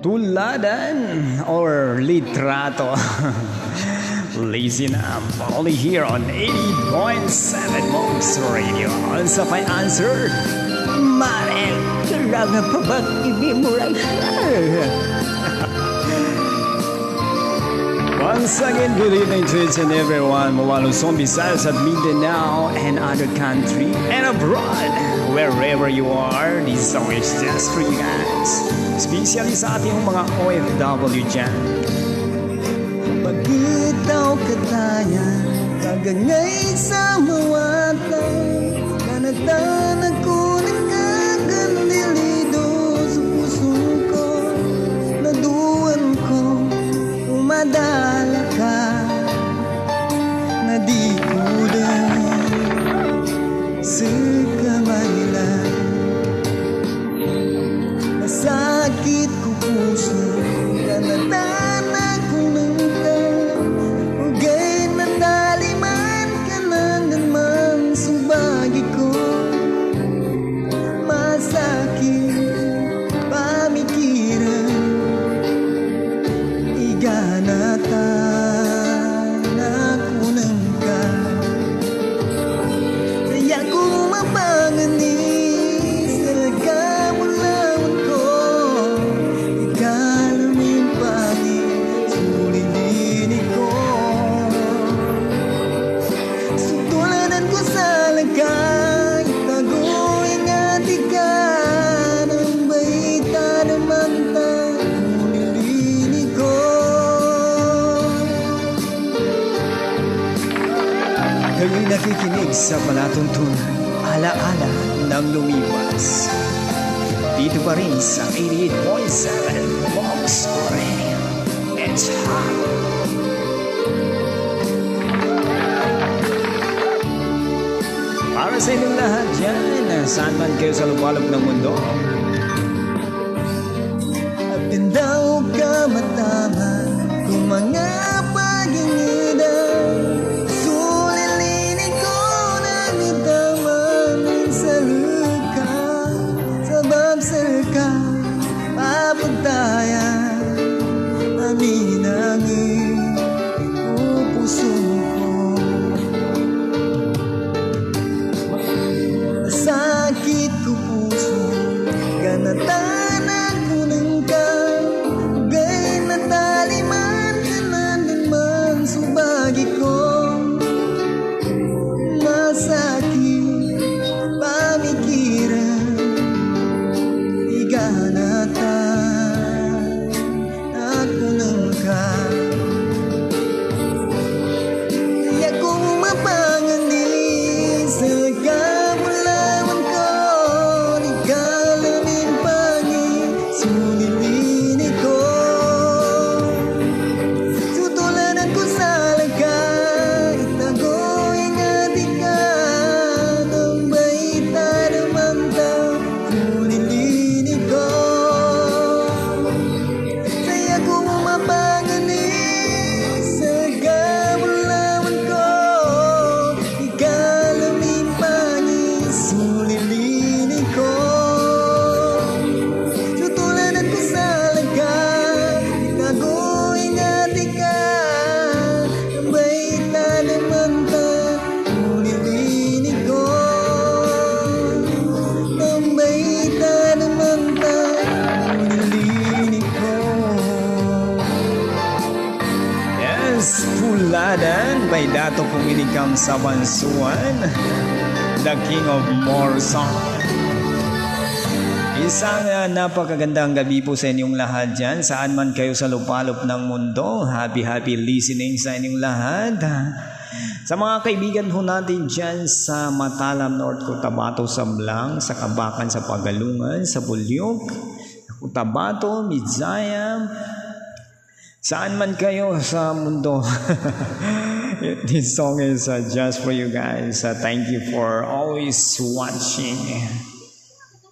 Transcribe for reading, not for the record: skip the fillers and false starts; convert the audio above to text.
Tuladan or litrato. Listen up, only here on 80.7 Monks Radio. Ano pa yung answer? Mare, kailangan pa bang i-memorize? Once again, good evening to each and everyone mula Luzon, Visayas at Mindanao and other country and abroad. Wherever you are, this song is just for you guys. Especially sa ating mga OFW dyan. Bakit daw kataya kagangay sa mawatay Kanatanan ko nagkagandilido sa puso ko Naduan ko umadala ka Na di ko din sa kamay lang Nasakit ko puso Kanatanan ko nangka Ugay na taliman ka lang naman Sumbagi ko Masakit pamikiran Iganatan ako nangka Kaya ko mapanganis Talaga mo lawan ko Ikalaming pangit Sulilini ko Sutulanan ko sa lagay Taguing ati ka Nang baita naman ta Sulilini ko Kayo'y nakikinig sa palatuntunan Alaala ng lumipas Dito pa rin sa 88.7 Monks Radio. It's hot. Para sa inyong lahat dyan, saan man kayo sa lupalop ng mundo. At tindaw ka matama Kung mga pag-ingidan Sulilini ko nang itaman Sa luka Sa babsalka Papuntayan Amin ang puso ko Masakit ko puso Ganatanan ko ng ka Ugay na taliman ka na naman Sumbagi ko Masakit pamikiran Iganatan ako ng ka Kaya kung mapanganis Sa kamulawan ko Di kalamin pangit Sulilini ko Sutulanan ko sa lagay Itagoing ati ka Nang baita naman ta Sulilini ko Kaya kung mapanganis Sa kamulawan ko Ikalaming pangit Sulilini ko Sutulanan ko sa lagay Itagoing ati ka Nang baita naman ta Sulilini ko Nang baita naman ta Sulilini ko Yes, Tuladan by Dato Pumilikam sa Bansuan, the King of More Song. Isang napakagandang gabi po sa inyong lahat dyan, saan man kayo sa lupalop ng mundo. Happy listening sa inyong lahat. Sa mga kaibigan ho natin dyan sa Matalam, North Cotabato, Sablang, sa Kabakan, sa Pagalungan, sa Pulyok, Cotabato, Mizaya, saan man kayo sa mundo. This song is just for you guys. Thank you for always watching.